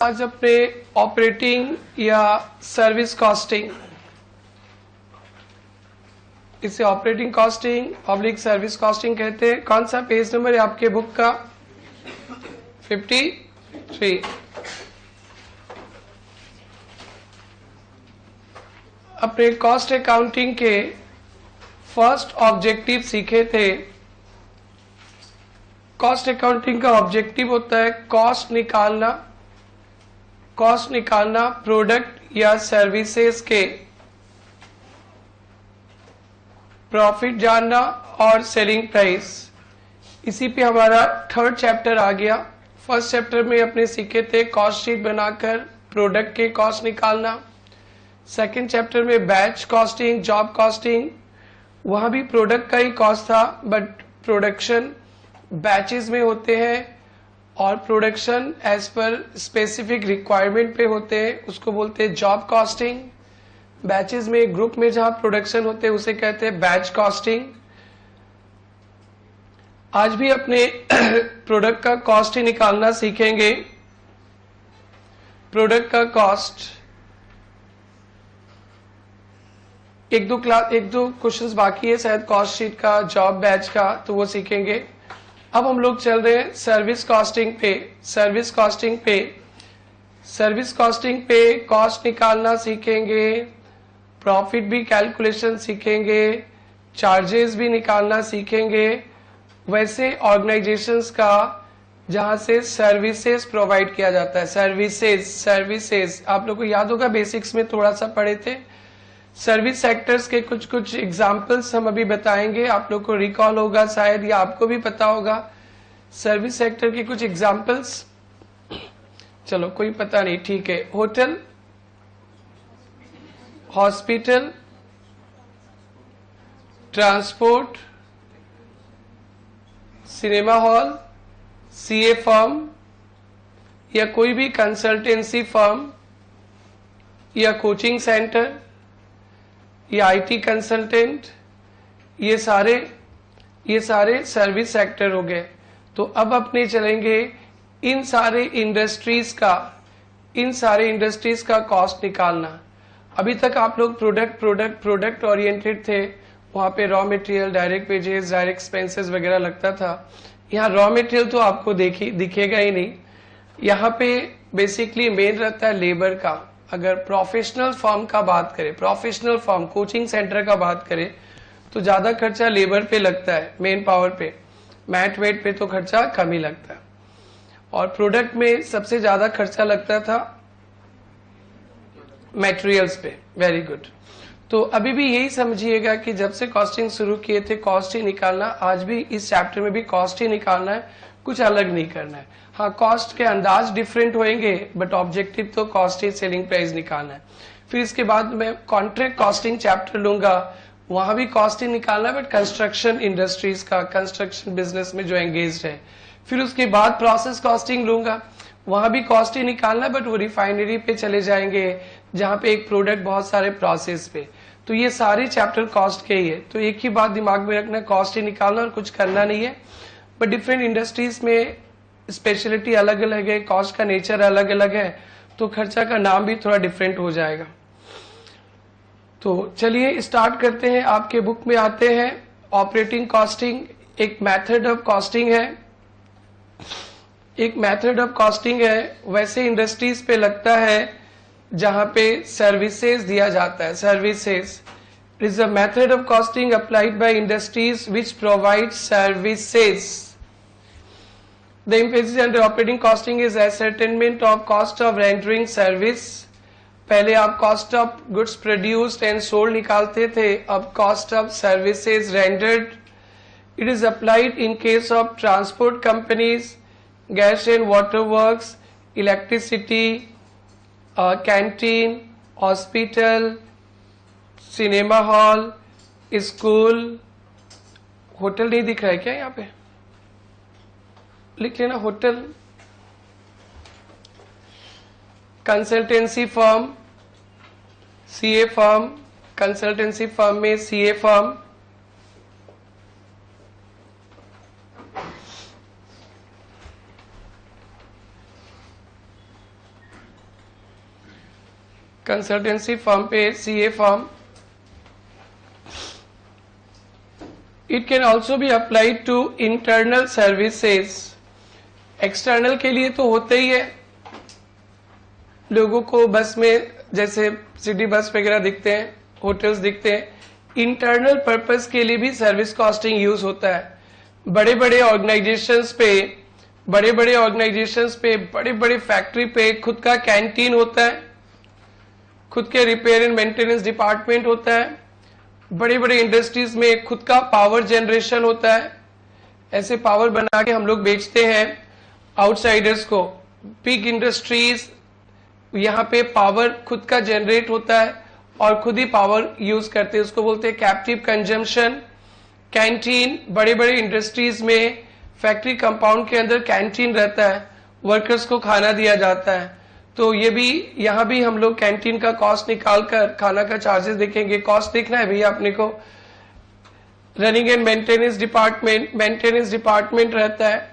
आज अपने ऑपरेटिंग या सर्विस कॉस्टिंग, इसे operating costing public service costing कहते हैं। कौन सा पेज नंबर है आपके बुक का? 53। अपने कॉस्ट अकाउंटिंग के फर्स्ट ऑब्जेक्टिव सीखे थे। कॉस्ट अकाउंटिंग का ऑब्जेक्टिव होता है कॉस्ट निकालना प्रोडक्ट या सर्विसेज के प्रॉफिट जानना और सेलिंग प्राइस। इसी पे हमारा थर्ड चैप्टर आ गया। फर्स्ट चैप्टर में अपने सीखे थे कॉस्ट शीट बनाकर प्रोडक्ट के कॉस्ट निकालना। सेकंड चैप्टर में बैच कॉस्टिंग, जॉब कॉस्टिंग, वहां भी प्रोडक्ट का ही कॉस्ट था, बट प्रोडक्शन बैचेस में होते हैं और production as per specific requirement पे होते हैं, उसको बोलते हैं जॉब कॉस्टिंग। बैचेस में ग्रुप में जहां प्रोडक्शन होते हैं उसे कहते हैं बैच कॉस्टिंग। आज भी अपने प्रोडक्ट का कॉस्ट ही निकालना सीखेंगे। प्रोडक्ट का कॉस्ट एक दो क्वेश्चंस बाकी है शायद कॉस्ट शीट का, जॉब बैच का, तो वो सीखेंगे। अब हम लोग चल रहे हैं सर्विस कॉस्टिंग पे कॉस्ट निकालना सीखेंगे, प्रॉफिट भी कैलकुलेशन सीखेंगे, चार्जेस भी निकालना सीखेंगे। वैसे ऑर्गेनाइजेशंस का जहां से सर्विसेज प्रोवाइड किया जाता है, सर्विसेज आप लोग को याद होगा, बेसिक्स में थोड़ा सा पढ़े थे। सर्विस सेक्टर्स के कुछ एग्जांपल्स हम अभी बताएंगे, आप लोग को रिकॉल होगा शायद, या आपको भी पता होगा सर्विस सेक्टर के कुछ एग्जांपल्स। चलो कोई पता नहीं, ठीक है। Hotel, hospital, transport, cinema hall, CA firm या कोई भी कंसल्टेंसी फर्म या कोचिंग सेंटर या आईटी कंसल्टेंट, ये सारे सर्विस सेक्टर हो गए। तो अब अपने चलेंगे इन सारे इंडस्ट्रीज का कॉस्ट निकालना। अभी तक आप लोग प्रोडक्ट ओरिएंटेड थे, वहां पे raw material, direct wages, direct expenses वगैरह लगता था। यहाँ रॉ मटेरियल तो आपको दिखेगा ही नहीं। यहाँ पे बेसिकली मेन रहता है लेबर का। अगर प्रोफेशनल फर्म का बात करें, प्रोफेशनल फर्म कोचिंग सेंटर का बात करें, तो ज्यादा खर्चा लेबर पे लगता है, मेन पावर पे, मैट वेट पे तो खर्चा कम ही लगता है। और प्रोडक्ट में सबसे ज्यादा खर्चा लगता था मटेरियल्स पे। Very good. तो अभी भी यही समझिएगा कि जब से कॉस्टिंग शुरू किए थे कॉस्ट ही निकालना, आज भी इस चैप्टर में भी कॉस्ट ही निकालना है, कुछ अलग नहीं करना है। हाँ, कॉस्ट के अंदाज डिफरेंट होंगे, बट ऑब्जेक्टिव तो कॉस्ट ही, सेलिंग प्राइस निकालना है। फिर इसके बाद मैं कॉन्ट्रैक्ट कॉस्टिंग चैप्टर लूंगा, वहां भी कॉस्ट ही निकालना है, बट कंस्ट्रक्शन इंडस्ट्रीज का, कंस्ट्रक्शन बिजनेस में जो एंगेज्ड है। फिर उसके बाद प्रोसेस कॉस्टिंग लूंगा, वहां भी कॉस्ट ही निकालना है, बट वो रिफाइनरी पे चले जाएंगे जहां पे एक प्रोडक्ट बहुत सारे प्रोसेस पे। तो ये सारे चैप्टर कॉस्ट के ही है। तो एक ही बात दिमाग में रखना, कॉस्ट ही निकालना और कुछ करना नहीं है। बट डिफरेंट इंडस्ट्रीज में स्पेशलिटी अलग अलग है, कॉस्ट का नेचर अलग अलग है, तो खर्चा का नाम भी थोड़ा डिफरेंट हो जाएगा। तो चलिए स्टार्ट करते हैं। आपके बुक में आते हैं ऑपरेटिंग कॉस्टिंग एक मेथड ऑफ कॉस्टिंग है। वैसे इंडस्ट्रीज पे लगता है जहां पे सर्विसेज दिया जाता है, services. It is a method of costing applied by industries which provide services. The emphasis under operating costing is ascertainment of cost of rendering service. पहले आप cost of goods produced and sold निकालते थे, अब cost of services rendered. It is applied in case of transport companies, gas and water works, electricity, canteen, hospital, cinema hall, school। Hotel नहीं दिख रहा है क्या यहाँ पे? लिख लेना hotel. Consultancy firm, CA firm, consultancy firm में सीए फर्म, कंसल्टेंसी फर्म पे, CA firm. It can also be applied to internal services. External के लिए तो होता ही है, लोगों को बस में जैसे सिटी बस वगैरह दिखते हैं, होटल्स दिखते हैं। इंटरनल पर्पस के लिए भी सर्विस कॉस्टिंग यूज होता है। बड़े बड़े ऑर्गेनाइजेशंस पे, बड़े बड़े फैक्ट्री पे खुद का कैंटीन होता है, खुद के रिपेयर एंड मेंटेनेंस डिपार्टमेंट होता है। बड़े बड़े इंडस्ट्रीज में खुद का पावर जनरेशन होता है। ऐसे पावर बना के हम लोग बेचते हैं आउटसाइडर्स को। बिग इंडस्ट्रीज, यहाँ पे पावर खुद का जनरेट होता है और खुद ही पावर यूज करते हैं, उसको बोलते हैं कैप्टिव कंजम्पशन। कैंटीन, बड़े बड़े इंडस्ट्रीज में फैक्ट्री कंपाउंड के अंदर कैंटीन रहता है, वर्कर्स को खाना दिया जाता है। तो ये भी, यहाँ भी हम लोग कैंटीन का कॉस्ट निकाल कर खाना का चार्जेस देखेंगे। कॉस्ट देखना है भैया अपने को। रनिंग एंड मेंटेनेंस डिपार्टमेंट रहता है।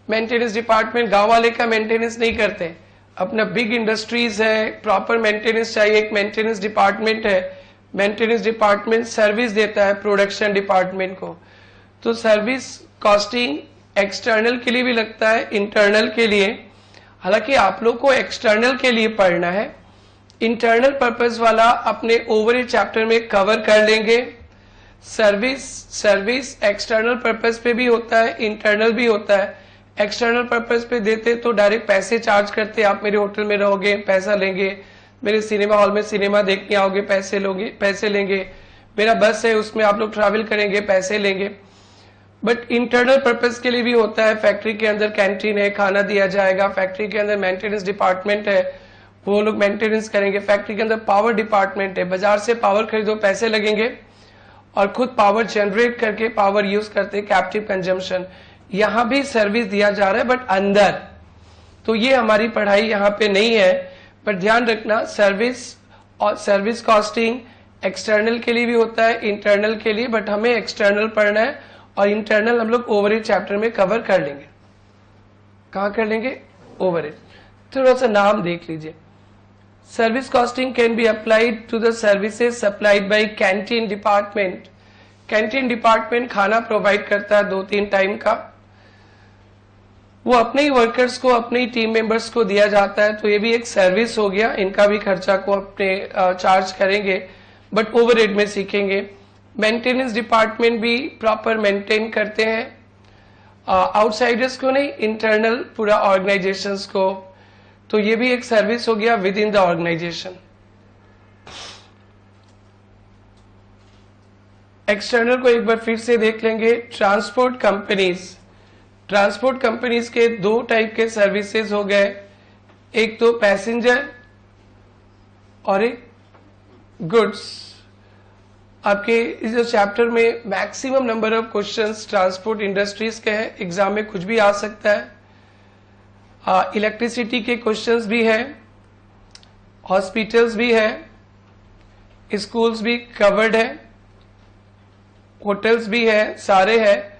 मेंटेनेंस डिपार्टमेंट गांव वाले का मेंटेनेंस नहीं करते, अपना बिग इंडस्ट्रीज है, प्रॉपर मेंटेनेंस चाहिए, एक मेंटेनेंस डिपार्टमेंट है। मेंटेनेंस डिपार्टमेंट सर्विस देता है प्रोडक्शन डिपार्टमेंट को। तो सर्विस कॉस्टिंग एक्सटर्नल के लिए भी लगता है, इंटरनल के लिए। हालांकि आप लोग को एक्सटर्नल के लिए पढ़ना है, इंटरनल पर्पस वाला अपने ओवरऑल चैप्टर में कवर कर लेंगे। सर्विस एक्सटर्नल पर्पस पे भी होता है, इंटरनल भी होता है। एक्सटर्नल पर्पस पे देते तो डायरेक्ट पैसे चार्ज करते, आप मेरे होटल में रहोगे पैसा लेंगे, मेरे सिनेमा हॉल में सिनेमा देखने आओगे पैसे लेंगे, मेरा बस है उसमें आप लोग ट्रैवल करेंगे पैसे लेंगे। बट इंटरनल पर्पस के लिए भी होता है। फैक्ट्री के अंदर कैंटीन है, खाना दिया जाएगा। फैक्ट्री के अंदर मेंटेनेंस डिपार्टमेंट है, वो लोग मेंटेनेंस करेंगे। फैक्ट्री के अंदर पावर डिपार्टमेंट है, बाजार से पावर खरीदो पैसे लगेंगे और खुद पावर जनरेट करके पावर यूज करते, कैप्टिव कंजम्पशन। यहाँ भी सर्विस दिया जा रहा है बट अंदर। तो ये हमारी पढ़ाई यहाँ पे नहीं है, पर ध्यान रखना सर्विस और सर्विस कॉस्टिंग एक्सटर्नल के लिए भी होता है, इंटरनल के लिए। बट हमें एक्सटर्नल पढ़ना है और इंटरनल हम लोग ओवरहेड चैप्टर में कवर कर लेंगे। कहाँ कर लेंगे? ओवरहेड। थोड़ा सा नाम देख लीजिए। Service costing can be applied to the services supplied by canteen department. Canteen department खाना प्रोवाइड करता है 2-3 टाइम का, वो अपने ही वर्कर्स को, अपने ही टीम मेंबर्स को दिया जाता है। तो ये भी एक सर्विस हो गया, इनका भी खर्चा को अपने चार्ज करेंगे बट ओवरहेड में सीखेंगे। मेंटेनेंस डिपार्टमेंट भी प्रॉपर मेंटेन करते हैं, आउटसाइडर्स को नहीं, इंटरनल पूरा ऑर्गेनाइजेशंस को। तो ये भी एक सर्विस हो गया with in the organisation. External को एक बार फिर से देख लेंगे। ट्रांसपोर्ट कंपनीज के 2 टाइप के सर्विसेज हो गए, एक तो पैसेंजर और एक गुड्स। आपके इस चैप्टर में maximum number of questions transport industries के हैं, एग्जाम में कुछ भी आ सकता है। इलेक्ट्रिसिटी के क्वेश्चंस भी है, हॉस्पिटल्स भी है, स्कूल्स भी कवर्ड है, होटल्स भी है, सारे हैं।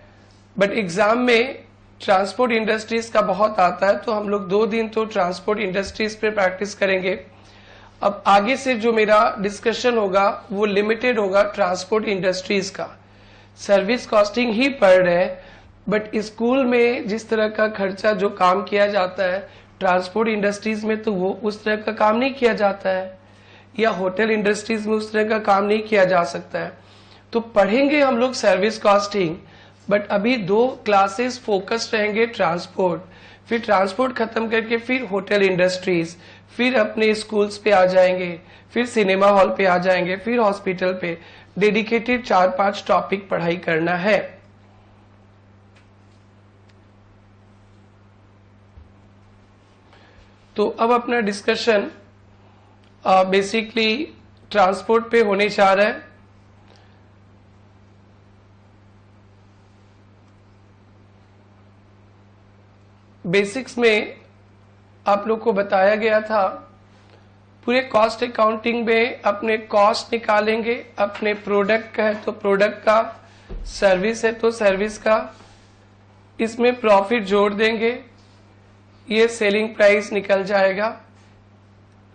बट एग्जाम में ट्रांसपोर्ट इंडस्ट्रीज का बहुत आता है, तो हम लोग 2 दिन तो ट्रांसपोर्ट इंडस्ट्रीज पे प्रैक्टिस करेंगे। अब आगे से जो मेरा डिस्कशन होगा वो लिमिटेड होगा ट्रांसपोर्ट इंडस्ट्रीज का। सर्विस कॉस्टिंग ही पढ़ रहे हैं बट स्कूल में जिस तरह का खर्चा जो काम किया जाता है ट्रांसपोर्ट इंडस्ट्रीज में तो वो उस तरह का काम नहीं किया जाता है, या होटल इंडस्ट्रीज में उस तरह का काम नहीं किया जा सकता है। तो पढ़ेंगे हम लोग सर्विस कॉस्टिंग, बट अभी 2 क्लासेस फोकस रहेंगे ट्रांसपोर्ट, फिर ट्रांसपोर्ट खत्म करके फिर होटल इंडस्ट्रीज, फिर अपने स्कूल्स पे आ जाएंगे, फिर सिनेमा हॉल पे आ जाएंगे, फिर हॉस्पिटल पे। डेडिकेटेड 4-5 टॉपिक पढ़ाई करना है। तो अब अपना डिस्कशन बेसिकली ट्रांसपोर्ट पे होने जा रहा है। बेसिक्स में आप लोग को बताया गया था, पूरे कॉस्ट अकाउंटिंग में अपने कॉस्ट निकालेंगे, अपने प्रोडक्ट का है तो प्रोडक्ट का, सर्विस है तो सर्विस का, इसमें प्रॉफिट जोड़ देंगे, ये सेलिंग प्राइस निकल जाएगा।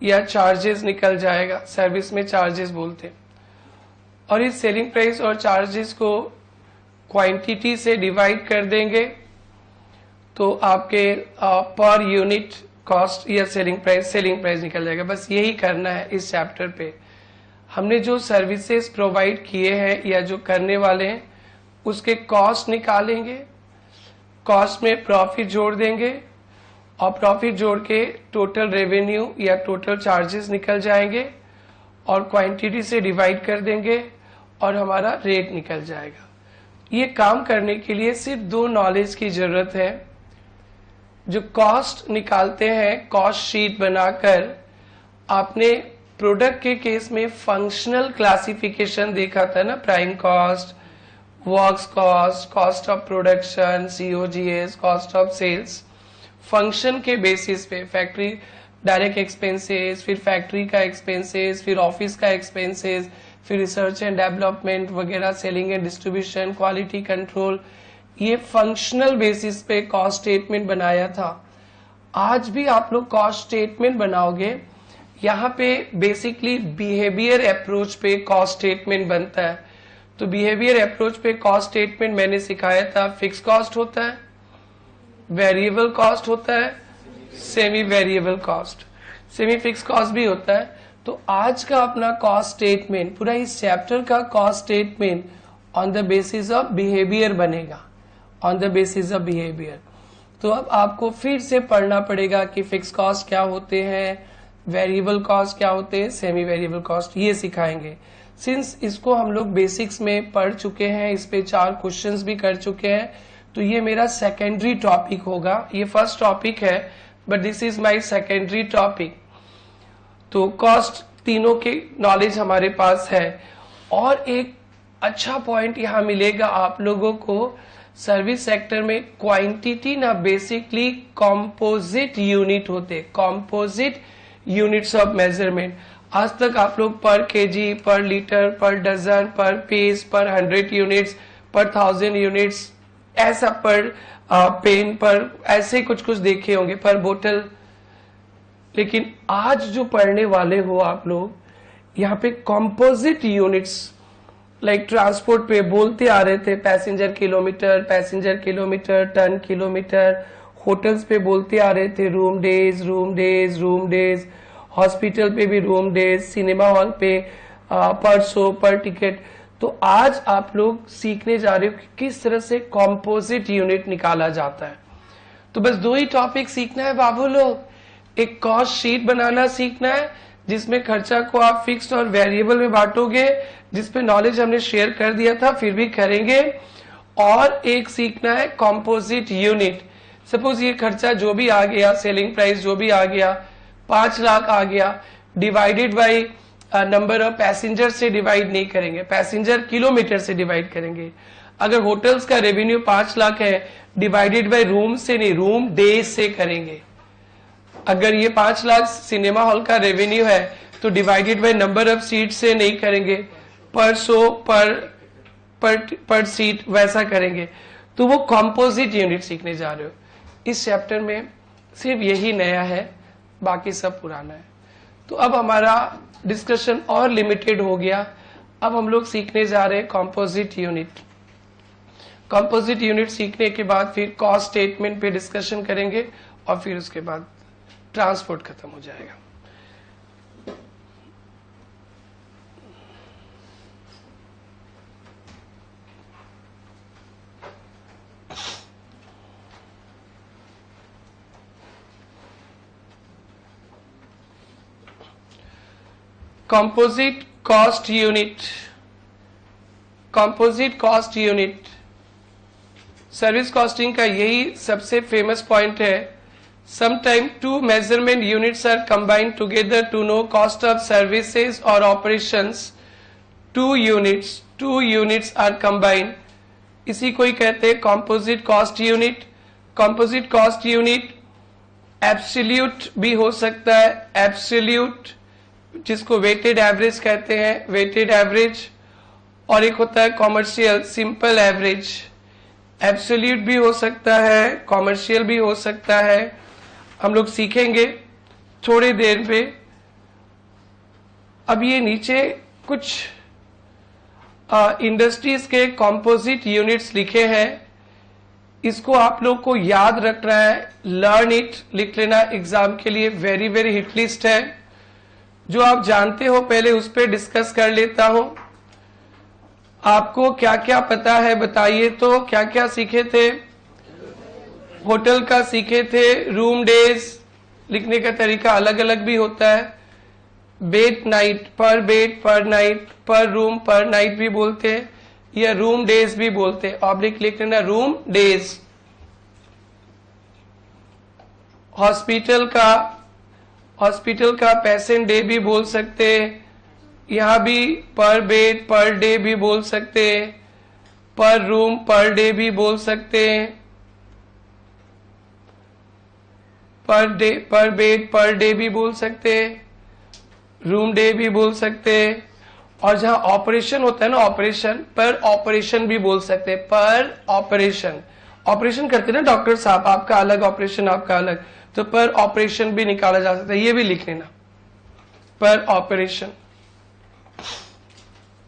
या चार्जेस निकल जाएगा, सर्विस में चार्जेस बोलते हैं। और इस सेलिंग प्राइस और चार्जेस को क्वांटिटी से डिवाइड कर देंगे तो आपके पर यूनिट कॉस्ट या सेलिंग प्राइस निकल जाएगा। बस यही करना है इस चैप्टर पे। हमने जो सर्विसेज प्रोवाइड किए हैं या जो करने वाले हैं उसके कॉस्ट निकालेंगे, कॉस्ट में प्रॉफिट जोड़ देंगे और प्रॉफिट जोड़ के टोटल रेवेन्यू या टोटल चार्जेस निकल जाएंगे और क्वांटिटी से डिवाइड कर देंगे और हमारा रेट निकल जाएगा। ये काम करने के लिए सिर्फ दो नॉलेज की जरूरत है। जो कॉस्ट निकालते हैं, कॉस्ट शीट बनाकर, आपने प्रोडक्ट के केस में फंक्शनल क्लासिफिकेशन देखा था ना, prime cost, works cost, cost of production, COGS, cost of sales. Function के बेसिस पे फैक्ट्री डायरेक्ट एक्सपेंसेस, फिर फैक्ट्री का एक्सपेंसेस, फिर ऑफिस का एक्सपेंसेस, फिर रिसर्च एंड डेवलपमेंट वगैरह, selling and distribution, quality control, ये फंक्शनल बेसिस पे कॉस्ट स्टेटमेंट बनाया था। आज भी आप लोग कॉस्ट स्टेटमेंट बनाओगे, यहाँ पे बेसिकली बिहेवियर अप्रोच पे कॉस्ट स्टेटमेंट बनता है। तो बिहेवियर अप्रोच पे कॉस्ट स्टेटमेंट मैंने सिखाया था। फिक्स कॉस्ट होता है, वेरिएबल कॉस्ट होता है, semi variable cost, semi fix cost भी होता है। तो आज का अपना कॉस्ट स्टेटमेंट, पूरा इस चैप्टर का cost statement on the basis of behaviour बनेगा, on the basis of behaviour. तो अब आपको फिर से पढ़ना पड़ेगा कि फिक्स कॉस्ट क्या होते हैं, वेरिएबल कॉस्ट क्या होते हैं, सेमी वेरिएबल कॉस्ट, ये सिखाएंगे। सिंस इसको हम लोग बेसिक्स में पढ़ चुके हैं, इस पे 4 क्वेश्चंस भी कर चुके हैं, तो ये मेरा सेकेंडरी टॉपिक होगा। ये फर्स्ट टॉपिक है but this is my secondary topic. तो कॉस्ट तीनों की नॉलेज हमारे पास है। और एक अच्छा पॉइंट यहाँ मिलेगा आप लोगों को, सर्विस सेक्टर में क्वांटिटी ना बेसिकली कॉम्पोजिट यूनिट होते, कॉम्पोजिट यूनिट्स ऑफ मेजरमेंट। आज तक आप लोग पर केजी, पर लीटर, पर डजन, पर पीस, पर 100 यूनिट्स, पर 1000 यूनिट्स, ऐसा पर पेन, पर ऐसे कुछ कुछ देखे होंगे, पर बोतल। लेकिन आज जो पढ़ने वाले हो आप लोग, यहाँ पे कॉम्पोजिट यूनिट्स, लाइक ट्रांसपोर्ट पे बोलते आ रहे थे passenger kilometre, passenger kilometre, tonne kilometre. Hotels पे बोलते आ रहे थे room days, room days, room days. Hospital पे भी रूम डेज, सिनेमा हॉल पे पर शो, पर टिकट। तो आज आप लोग सीखने जा रहे हो कि किस तरह से कॉम्पोजिट यूनिट निकाला जाता है। तो बस 2 ही टॉपिक सीखना है बाबू लोग। एक कॉस्ट शीट बनाना सीखना है जिसमें खर्चा को आप फिक्स्ड और वेरिएबल में बांटोगे, जिसपे नॉलेज हमने शेयर कर दिया था, फिर भी करेंगे। और एक सीखना है कॉम्पोजिट यूनिट। सपोज ये खर्चा जो भी आ गया, सेलिंग प्राइस जो भी आ गया, 5 लाख आ गया, divided by number of passenger से डिवाइड नहीं करेंगे, पैसेंजर किलोमीटर से डिवाइड करेंगे। अगर होटल्स का रेवेन्यू 5 लाख है, डिवाइडेड बाई रूम से नहीं, रूम डेज से करेंगे। अगर ये 5 लाख सिनेमा हॉल का रेवेन्यू है तो divided by number of seat से नहीं करेंगे, पर शो, पर सीट, वैसा करेंगे। तो वो कॉम्पोजिट यूनिट सीखने जा रहे हो। इस चैप्टर में सिर्फ यही नया है, बाकी सब पुराना है। तो अब हमारा डिस्कशन और लिमिटेड हो गया। अब हम लोग सीखने जा रहे हैं कॉम्पोजिट यूनिट। कॉम्पोजिट यूनिट सीखने के बाद फिर कॉस्ट स्टेटमेंट पे डिस्कशन करेंगे और फिर उसके बाद ट्रांसपोर्ट खत्म हो जाएगा। Composite cost unit, composite cost unit service costing का यही सबसे फेमस पॉइंट है। Sometime 2 measurement units are combined together to know cost of services और ऑपरेशंस। 2 यूनिट्स आर कंबाइंड, इसी को ही कहते हैं composite cost unit. Composite cost unit absolute भी हो सकता है, एब्सोल्यूट जिसको वेटेड एवरेज कहते हैं, वेटेड एवरेज। और एक होता है कॉमर्शियल, सिंपल एवरेज। एब्सोल्यूट भी हो सकता है, कॉमर्शियल भी हो सकता है। हम लोग सीखेंगे थोड़ी देर पे अब ये नीचे कुछ इंडस्ट्रीज के कंपोजिट यूनिट्स लिखे हैं, इसको आप लोग को याद रखना है, लर्न इट लिख लेना एग्जाम के लिए। वेरी वेरी हिट लिस्ट है, जो आप जानते हो पहले उस पर डिस्कस कर लेता हूं। आपको क्या क्या पता है बताइए तो, क्या क्या सीखे थे? होटल का सीखे थे, रूम डेज लिखने का तरीका अलग अलग भी होता है। बेड नाइट, पर बेड पर नाइट, पर रूम पर नाइट भी बोलते हैं, या रूम डेज भी बोलते हैं। ऑब्लिक लिख लेना रूम डेज। हॉस्पिटल का पेशेंट डे भी बोल सकते हैं, यहां भी पर बेड पर डे भी बोल सकते हैं, पर रूम पर डे भी बोल सकते हैं, पर बेड पर डे भी बोल सकते हैं, रूम डे भी बोल सकते हैं। और जहां ऑपरेशन होता है ना, ऑपरेशन पर ऑपरेशन भी बोल सकते हैं, पर ऑपरेशन करते ना डॉक्टर साहब, आपका अलग ऑपरेशन आपका अलग, तो पर ऑपरेशन भी निकाला जा सकता है, ये भी लिख लेना पर ऑपरेशन।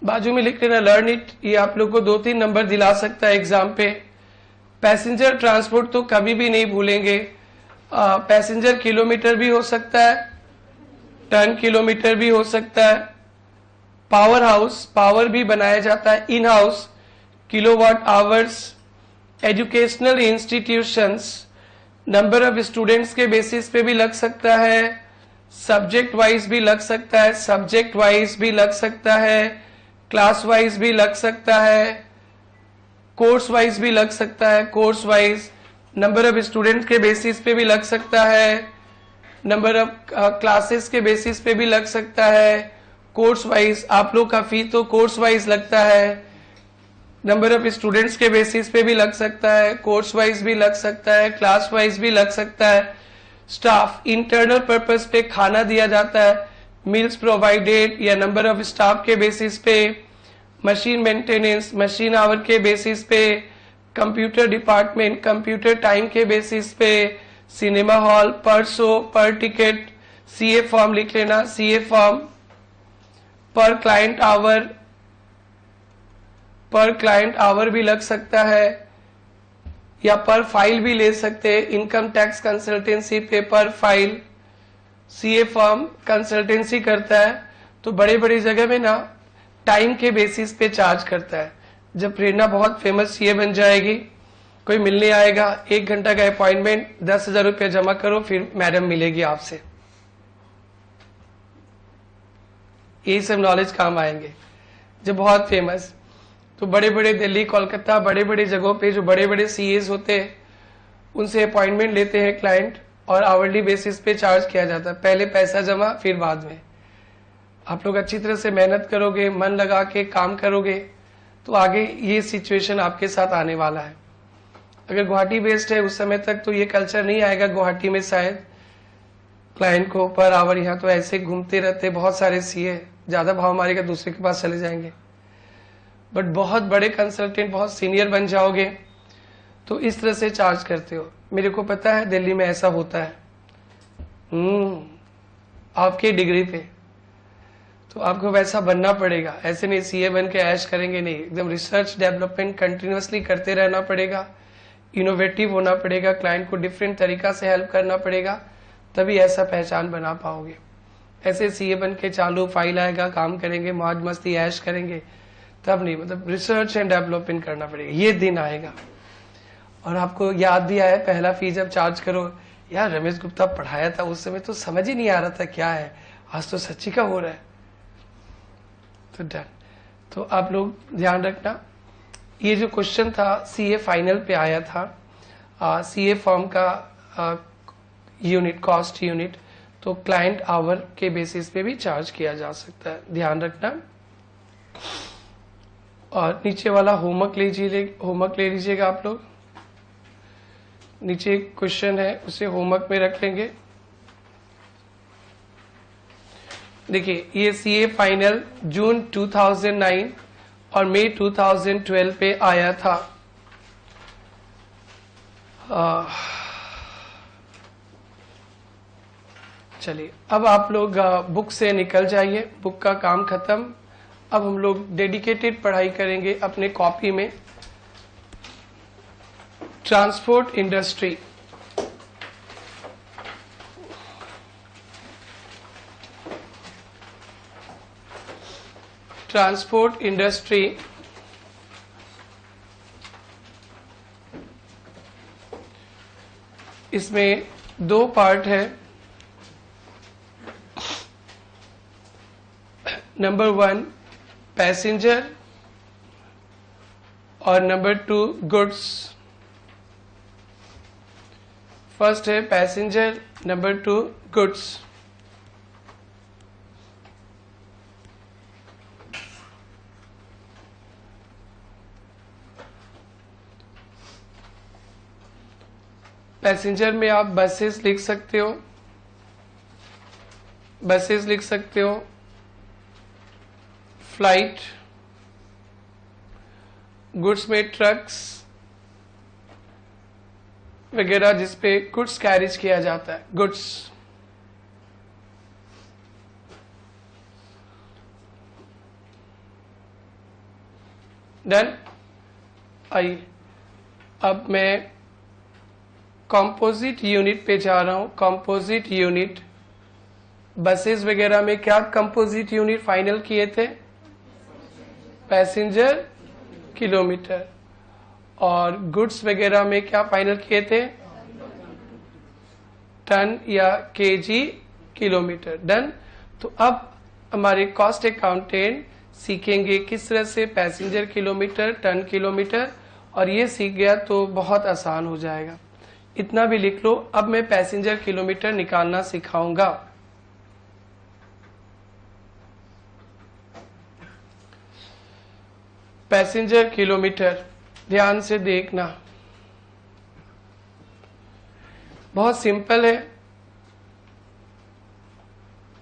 बाजू में लिख लेना लर्न इट, ये आप लोग को 2-3 नंबर दिला सकता है एग्जाम पे। पैसेंजर ट्रांसपोर्ट तो कभी भी नहीं भूलेंगे, पैसेंजर किलोमीटर भी हो सकता है, टन किलोमीटर भी हो सकता है। पावर हाउस, पावर भी बनाया जाता है in house, kilowatt hours. Educational institutions, number of students के बेसिस पे भी लग सकता है, सब्जेक्ट वाइज भी लग सकता है, सब्जेक्ट वाइज भी लग सकता है, क्लास वाइज भी लग सकता है, कोर्स वाइज भी लग सकता है, course wise number of students के बेसिस पे भी लग सकता है, नंबर ऑफ क्लासेस के बेसिस पे भी लग सकता है, कोर्स वाइज। आप लोग का फी तो कोर्स वाइज लगता है, नंबर ऑफ स्टूडेंट्स के बेसिस पे भी लग सकता है, कोर्स वाइज भी लग सकता है, क्लास वाइज भी लग सकता है। स्टाफ, इंटरनल पर्पस पे खाना दिया जाता है, मील्स प्रोवाइडेड, या नंबर ऑफ स्टाफ के बेसिस पे। मशीन मेंटेनेंस, मशीन आवर के बेसिस पे। कंप्यूटर डिपार्टमेंट, कंप्यूटर टाइम के बेसिस पे। सिनेमा हॉल, पर शो, पर टिकट। सीए फॉर्म लिख लेना, सीए फॉर्म। पर क्लाइंट आवर भी लग सकता है, या पर फाइल भी ले सकते हैं, इनकम टैक्स कंसल्टेंसी पे पर फाइल। सीए फॉर्म कंसल्टेंसी करता है, तो बड़े बड़ी जगह में ना टाइम के बेसिस पे चार्ज करता है। जब प्रेरणा बहुत फेमस सीए बन जाएगी, कोई मिलने आएगा, 1 घंटा का अपॉइंटमेंट, 10,000 रुपया जमा करो, फिर मैडम मिलेगी आपसे। यही सब नॉलेज काम आएंगे जब बहुत फेमस। तो बड़े बड़े दिल्ली, कोलकाता, बड़े बड़े जगहों पे जो बड़े बड़े सीएस होते हैं, उनसे अपॉइंटमेंट लेते हैं क्लाइंट, और आवरली बेसिस पे चार्ज किया जाता है। पहले पैसा जमा, फिर बाद में। आप लोग अच्छी तरह से मेहनत करोगे, मन लगा के काम करोगे, तो आगे ये सिचुएशन आपके साथ आने वाला है। अगर गुवाहाटी बेस्ड है, उस समय तक तो ये कल्चर नहीं आएगा गुवाहाटी में शायद, क्लाइंट को पर आवर। यहाँ तो ऐसे घूमते रहते बहुत सारे सीए, ज्यादा भाव मारेगा दूसरे के पास चले जाएंगे। बट बहुत बड़े कंसल्टेंट, बहुत सीनियर बन जाओगे तो इस तरह से चार्ज करते हो। मेरे को पता है दिल्ली में ऐसा होता है, आपके डिग्री पे, तो आपको वैसा बनना पड़ेगा। ऐसे नहीं सीए बन के ऐश करेंगे, नहीं, एकदम रिसर्च डेवलपमेंट कंटिन्यूअसली करते रहना पड़ेगा, इनोवेटिव होना पड़ेगा, क्लाइंट को डिफरेंट तरीका से हेल्प करना पड़ेगा, तभी ऐसा पहचान बना पाओगे। ऐसे सीए बन के चालू फाइल आएगा, काम करेंगे, मौज मस्ती ऐश करेंगे, तब नहीं। मतलब रिसर्च एंड डेवलपमेंट करना पड़ेगा, ये दिन आएगा। और आपको याद भी आया, पहला फी जब चार्ज करो, यार रमेश गुप्ता पढ़ाया था उस समय, तो समझ ही नहीं आ रहा था क्या है, आज तो सच्ची का हो रहा है। तो डन। तो आप लोग ध्यान रखना, ये जो क्वेश्चन था सीए फाइनल पे आया था, सीए फॉर्म का यूनिट, कॉस्ट यूनिट, तो क्लाइंट आवर के बेसिस पे भी चार्ज किया जा सकता है, ध्यान रखना। और नीचे वाला होमवर्क ले लीजिएगा आप लोग। नीचे एक क्वेश्चन है, उसे होमवर्क में रख लेंगे। देखिए, ये सीए फाइनल जून 2009 और मई 2012 पे आया था। चलिए अब आप लोग बुक से निकल जाइए, बुक का काम खत्म। अब हम लोग डेडिकेटेड पढ़ाई करेंगे अपने कॉपी में। ट्रांसपोर्ट इंडस्ट्री, ट्रांसपोर्ट इंडस्ट्री इसमें दो पार्ट है। नंबर 1 पैसेंजर और नंबर 2 गुड्स। फर्स्ट है पैसेंजर, नंबर 2 गुड्स। पैसेंजर में आप बसेस लिख सकते हो, बसेस लिख सकते हो, फ्लाइट। गुड्स में ट्रक्स वगैरह जिसपे गुड्स कैरिज किया जाता है, गुड्स। डन। आइए अब मैं कंपोजिट यूनिट पे जा रहा हूं। कंपोजिट यूनिट, बसेस वगैरह में क्या कंपोजिट यूनिट फाइनल किए थे? Passenger kilometre. और गुड्स वगैरह में क्या फाइनल किए थे? टन या केजी किलोमीटर। डन। तो अब हमारे कॉस्ट अकाउंटेंट सीखेंगे किस तरह से पैसेंजर किलोमीटर, टन किलोमीटर, और ये सीख गया तो बहुत आसान हो जाएगा। इतना भी लिख लो। अब मैं पैसेंजर किलोमीटर निकालना सिखाऊंगा। पैसेंजर किलोमीटर ध्यान से देखना, बहुत सिंपल है।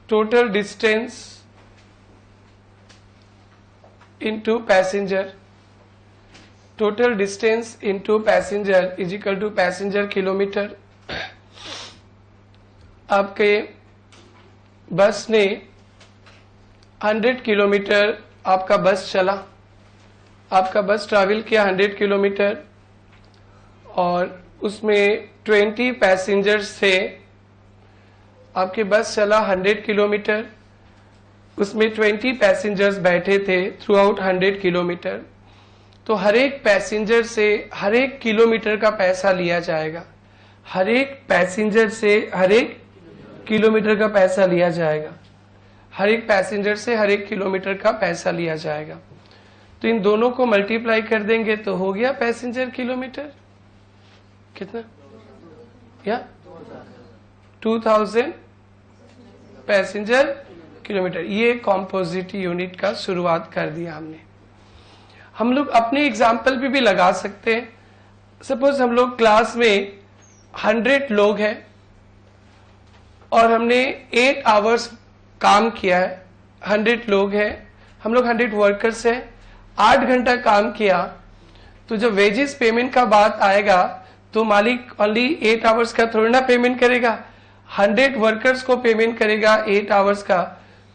Total distance into passenger, total distance into passenger is equal to passenger kilometre. आपके बस ने 100 किलोमीटर आपका बस चला, आपका बस ट्रैवल किया 100 किलोमीटर और उसमें 20 पैसेंजर्स थे। आपके बस चला 100 किलोमीटर, उसमें 20 पैसेंजर्स बैठे थे थ्रू आउट 100 किलोमीटर। तो हर एक पैसेंजर से हर एक किलोमीटर का पैसा लिया जाएगा। हर एक पैसेंजर से हर एक किलोमीटर का पैसा लिया जाएगा। हर एक पैसेंजर से हर एक किलोमीटर का पैसा लिया जाएगा। तो इन दोनों को मल्टीप्लाई कर देंगे तो हो गया पैसेंजर किलोमीटर कितना? या 2000 पैसेंजर किलोमीटर। ये कंपोजिट यूनिट का शुरुआत कर दिया हमने। हम लोग अपने एग्जाम्पल पे भी लगा सकते हैं। सपोज हम लोग क्लास में 100 लोग हैं और हमने 8 आवर्स काम किया है। 100 लोग हैं, हम लोग 100 वर्कर्स हैं, 8 घंटा काम किया। तो जब वेजेस पेमेंट का बात आएगा तो मालिक ओनली 8 आवर्स का थोड़ी ना पेमेंट करेगा, 100 वर्कर्स को पेमेंट करेगा 8 आवर्स का।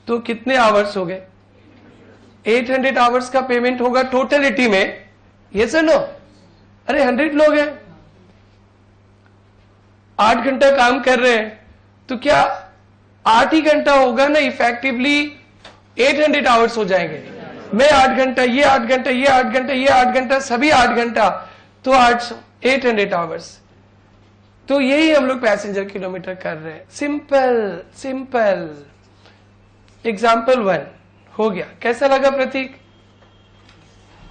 तो कितने आवर्स हो गए? 800 आवर्स का पेमेंट होगा टोटलिटी में। ये सर नो, अरे 100 लोग हैं, 8 घंटा काम कर रहे हैं, तो क्या 8 ही घंटा होगा ना? इफेक्टिवली 800 आवर्स हो जाएंगे। मैं 8 घंटा, ये 8 घंटा, ये 8 घंटा, ये 8 घंटा, सभी 8 घंटा, तो 800 आवर्स। तो यही हम लोग पैसेंजर किलोमीटर कर रहे हैं। Simple simple. एग्जाम्पल 1 हो गया। कैसा लगा प्रतीक?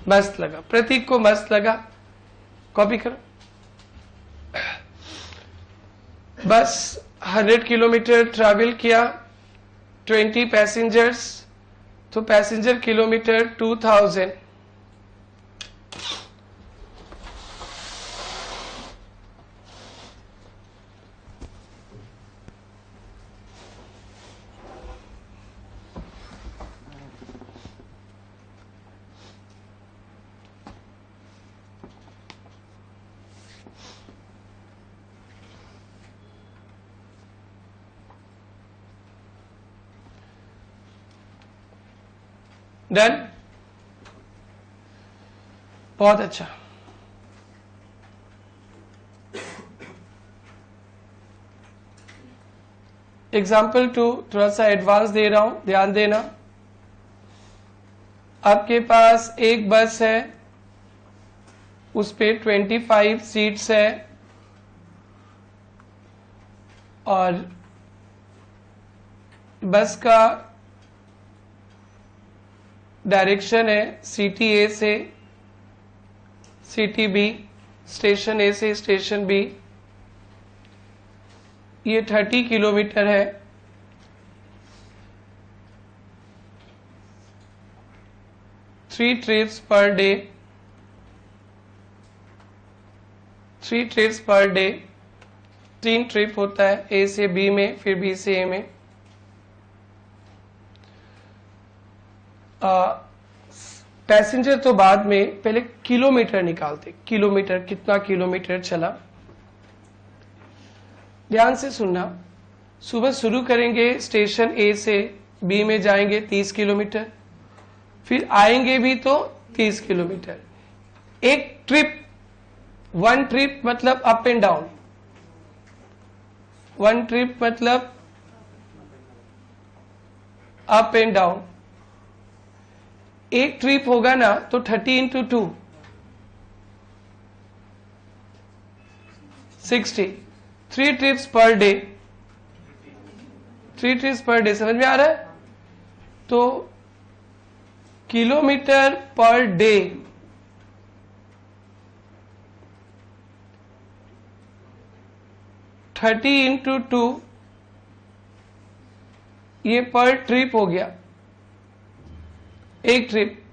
मस्त लगा। प्रतीक को मस्त लगा। कॉपी करो। बस 100 किलोमीटर ट्रैवल किया, 20 पैसेंजर्स, तो पैसेंजर किलोमीटर 2000। डन, बहुत अच्छा। एग्जाम्पल 2 थोड़ा सा एडवांस दे रहा हूं, ध्यान देना। आपके पास एक बस है, उस पे 25 सीट्स है और बस का डायरेक्शन है सिटी ए से सिटी बी, स्टेशन ए से स्टेशन बी। ये 30 किलोमीटर है। Three trips per day, 3 trips per day, 3 trip होता है, ए से बी में फिर बी से ए में। पैसेंजर तो बाद में, पहले किलोमीटर निकालते, किलोमीटर कितना किलोमीटर चला। ध्यान से सुनना, सुबह शुरू करेंगे स्टेशन ए से बी में जाएंगे 30 किलोमीटर, फिर आएंगे भी तो 30 किलोमीटर। एक ट्रिप, 1 ट्रिप मतलब अप एंड डाउन, 1 ट्रिप मतलब अप एंड डाउन। एक ट्रिप होगा ना तो 30 into 2 60, 3 trips per day, 3 trips per day. समझ में आ रहा है? तो किलोमीटर पर डे 30 इंटू 2, ये पर ट्रिप हो गया, एक ट्रिप।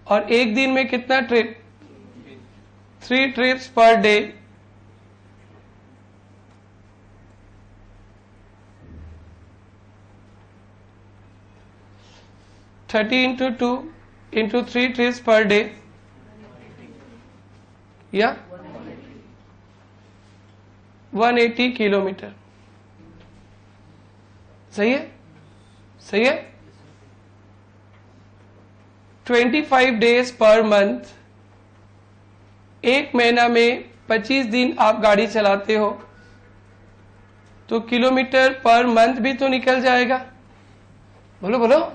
और एक दिन में कितना trip? 3 trips per day. Thirty into 2 into 3 trips per day, या 180 किलोमीटर। सही है? सही है? 25 डेज पर मंथ, एक महीना में 25 दिन आप गाड़ी चलाते हो, तो किलोमीटर पर मंथ भी तो निकल जाएगा। बोलो बोलो।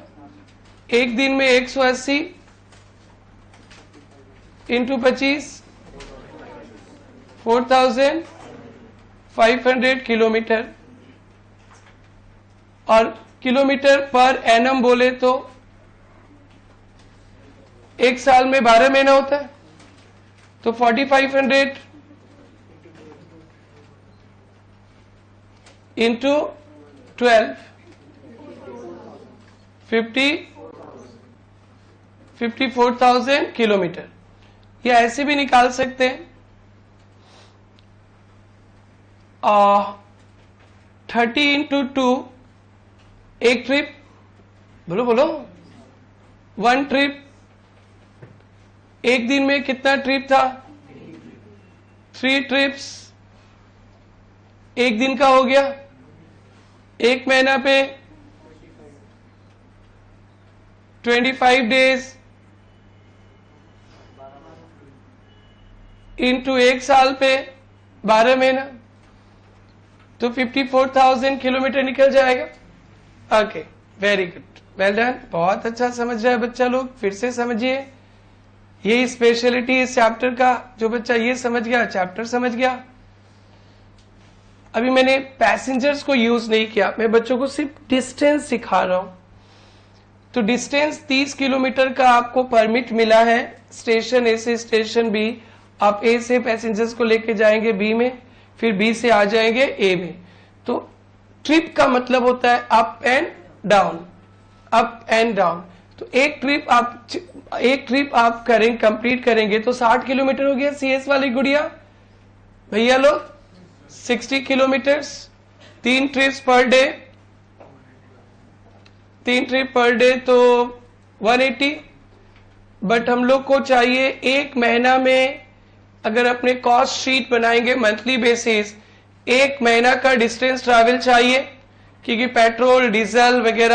एक दिन में 180 इंटू 25, 4500 किलोमीटर। और किलोमीटर पर एनम बोले तो एक साल में 12 महीना होता है, तो 4500 इंटू 12, 54,000 किलोमीटर। या ऐसे भी निकाल सकते हैं, 30 इंटू 2, एक ट्रिप। बोलो बोलो। 1 ट्रिप, एक दिन में कितना ट्रिप था? 3 ट्रिप्स, एक दिन का हो गया। एक महीना पे 25 डेज इंटू एक साल पे 12 महीना, तो 54,000 किलोमीटर निकल जाएगा। Okay, very good, well done, बहुत अच्छा समझ रहा है बच्चा लोग। फिर से समझिए, यही स्पेशलिटी इस चैप्टर का, जो बच्चा ये समझ गया चैप्टर समझ गया। अभी मैंने पैसेंजर्स को यूज नहीं किया, मैं बच्चों को सिर्फ डिस्टेंस सिखा रहा हूं। तो डिस्टेंस 30 किलोमीटर का आपको परमिट मिला है, स्टेशन ए से स्टेशन बी। आप ए से पैसेंजर्स को लेके जाएंगे बी में, फिर बी से आ जाएंगे ए में। तो ट्रिप का मतलब होता है up and down, up and down. तो एक ट्रिप आप करेंगे, कंप्लीट करेंगे तो 60 किलोमीटर हो गया। सीएस वाली गुड़िया भैया लोग 60 kilometres, 3 trips per day, 3 trip per day तो 180। बट हम लोग को चाहिए एक महीना में, अगर अपने कॉस्ट शीट बनाएंगे मंथली बेसिस, एक महीना का डिस्टेंस ट्रैवल चाहिए, क्योंकि पेट्रोल डीजल वगैरह